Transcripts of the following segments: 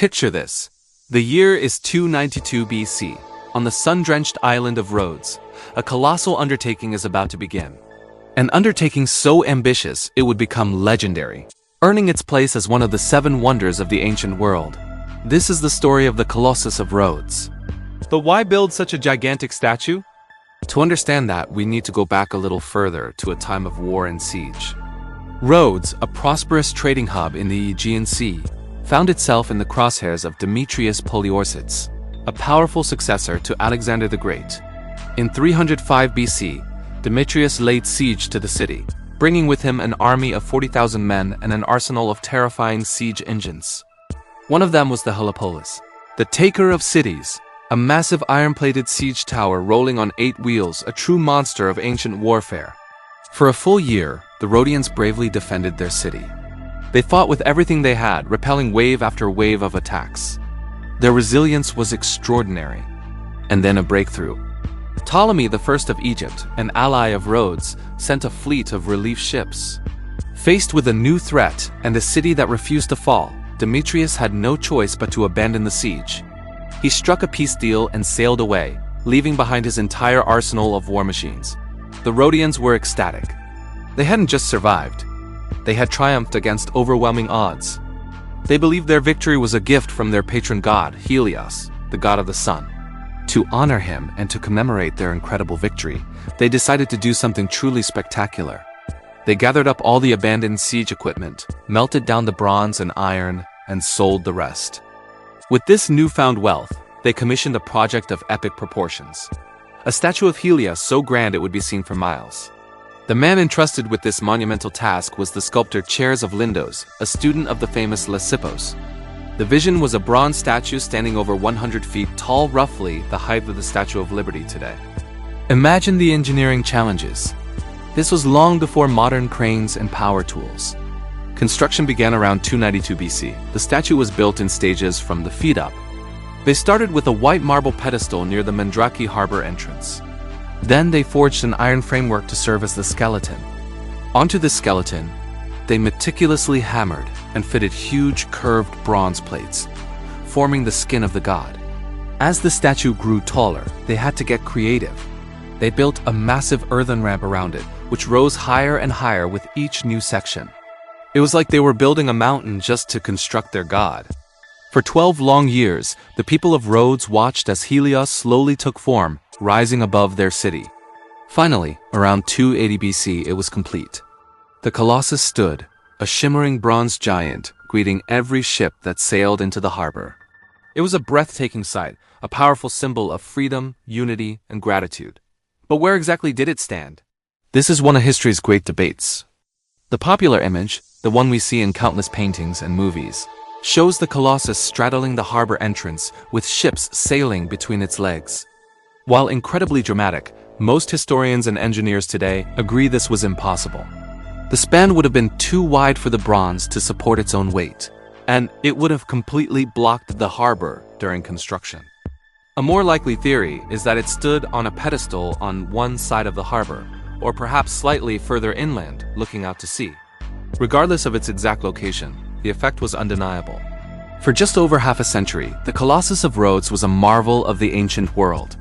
Picture this. The year is 292 BC. On the sun-drenched island of Rhodes, a colossal undertaking is about to begin. An undertaking so ambitious it would become legendary, earning its place as one of the 7 wonders of the ancient world. This is the story of the Colossus of Rhodes. But why build such a gigantic statue? To understand that, we need to go back a little further to a time of war and siege. Rhodes, a prosperous trading hub in the Aegean Sea, found itself in the crosshairs of Demetrius Poliorcetes, a powerful successor to Alexander the Great. In 305 BC, Demetrius laid siege to the city, bringing with him an army of 40,000 men and an arsenal of terrifying siege engines. One of them was the Helepolis, the taker of cities, a massive iron-plated siege tower rolling on 8 wheels, a true monster of ancient warfare. For a full year, the Rhodians bravely defended their city. They fought with everything they had, repelling wave after wave of attacks. Their resilience was extraordinary. And then a breakthrough. Ptolemy I of Egypt, an ally of Rhodes, sent a fleet of relief ships. Faced with a new threat and a city that refused to fall, Demetrius had no choice but to abandon the siege. He struck a peace deal and sailed away, leaving behind his entire arsenal of war machines. The Rhodians were ecstatic. They hadn't just survived. They had triumphed against overwhelming odds. They believed their victory was a gift from their patron god, Helios, the god of the sun. To honor him and to commemorate their incredible victory, they decided to do something truly spectacular. They gathered up all the abandoned siege equipment, melted down the bronze and iron, and sold the rest. With this newfound wealth, they commissioned a project of epic proportions. A statue of Helios so grand it would be seen for miles. The man entrusted with this monumental task was the sculptor Chares of Lindos, a student of the famous Lysippos. The vision was a bronze statue standing over 100 feet tall, roughly the height of the Statue of Liberty today. Imagine the engineering challenges. This was long before modern cranes and power tools. Construction began around 292 BC. The statue was built in stages from the feet up. They started with a white marble pedestal near the Mandraki harbor entrance. Then they forged an iron framework to serve as the skeleton. Onto this skeleton, they meticulously hammered and fitted huge curved bronze plates, forming the skin of the god. As the statue grew taller, they had to get creative. They built a massive earthen ramp around it, which rose higher and higher with each new section. It was like they were building a mountain just to construct their god. For 12 long years, the people of Rhodes watched as Helios slowly took form, rising above their city. Finally, around 280 BC, it was complete. The Colossus stood, a shimmering bronze giant, greeting every ship that sailed into the harbor. It was a breathtaking sight, a powerful symbol of freedom, unity, and gratitude. But where exactly did it stand? This is one of history's great debates. The popular image, the one we see in countless paintings and movies, shows the Colossus straddling the harbor entrance with ships sailing between its legs. While incredibly dramatic, most historians and engineers today agree this was impossible. The span would have been too wide for the bronze to support its own weight, and it would have completely blocked the harbor during construction. A more likely theory is that it stood on a pedestal on one side of the harbor, or perhaps slightly further inland, looking out to sea. Regardless of its exact location, the effect was undeniable. For just over half a century, the Colossus of Rhodes was a marvel of the ancient world.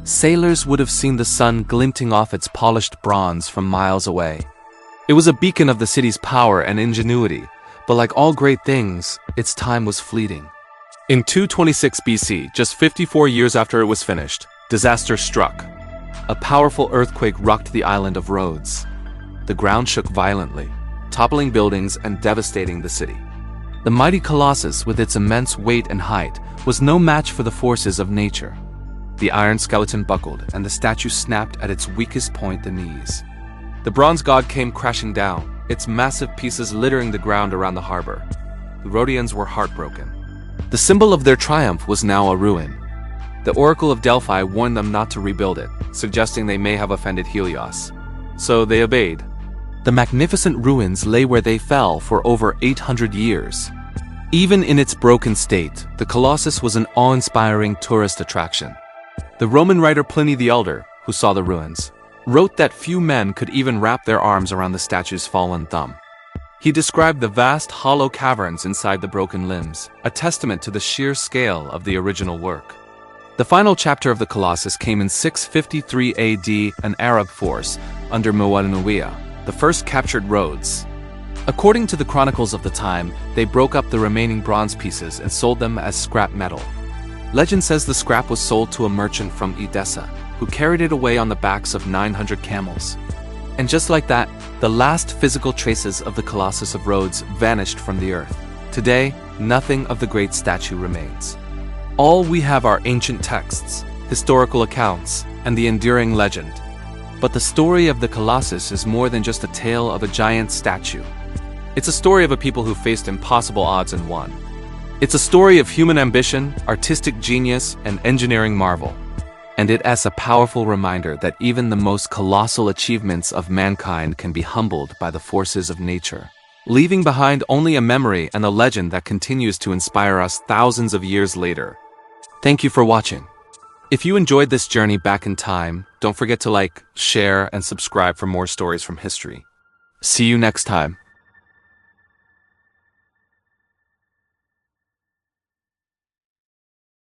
Sailors would have seen the sun glinting off its polished bronze from miles away. It was a beacon of the city's power and ingenuity, but like all great things, its time was fleeting. In 226 BC, just 54 years after it was finished, disaster struck. A powerful earthquake rocked the island of Rhodes. The ground shook violently, toppling buildings and devastating the city. The mighty Colossus, with its immense weight and height, was no match for the forces of nature. The iron skeleton buckled, and the statue snapped at its weakest point, the knees. The bronze god came crashing down, its massive pieces littering the ground around the harbor. The Rhodians were heartbroken. The symbol of their triumph was now a ruin. The Oracle of Delphi warned them not to rebuild it, suggesting they may have offended Helios. So they obeyed. The magnificent ruins lay where they fell for over 800 years. Even in its broken state, the Colossus was an awe-inspiring tourist attraction. The Roman writer Pliny the Elder, who saw the ruins, wrote that few men could even wrap their arms around the statue's fallen thumb. He described the vast hollow caverns inside the broken limbs, a testament to the sheer scale of the original work. The final chapter of the Colossus came in 653 AD, an Arab force under Muawiyah, the first captured Rhodes. According to the chronicles of the time, they broke up the remaining bronze pieces and sold them as scrap metal. Legend says the scrap was sold to a merchant from Edessa, who carried it away on the backs of 900 camels. And just like that, the last physical traces of the Colossus of Rhodes vanished from the earth. Today, nothing of the great statue remains. All we have are ancient texts, historical accounts, and the enduring legend. But the story of the Colossus is more than just a tale of a giant statue. It's a story of a people who faced impossible odds and won. It's a story of human ambition, artistic genius, and engineering marvel. And it is a powerful reminder that even the most colossal achievements of mankind can be humbled by the forces of nature, leaving behind only a memory and a legend that continues to inspire us thousands of years later. Thank you for watching. If you enjoyed this journey back in time, don't forget to like, share, and subscribe for more stories from history. See you next time.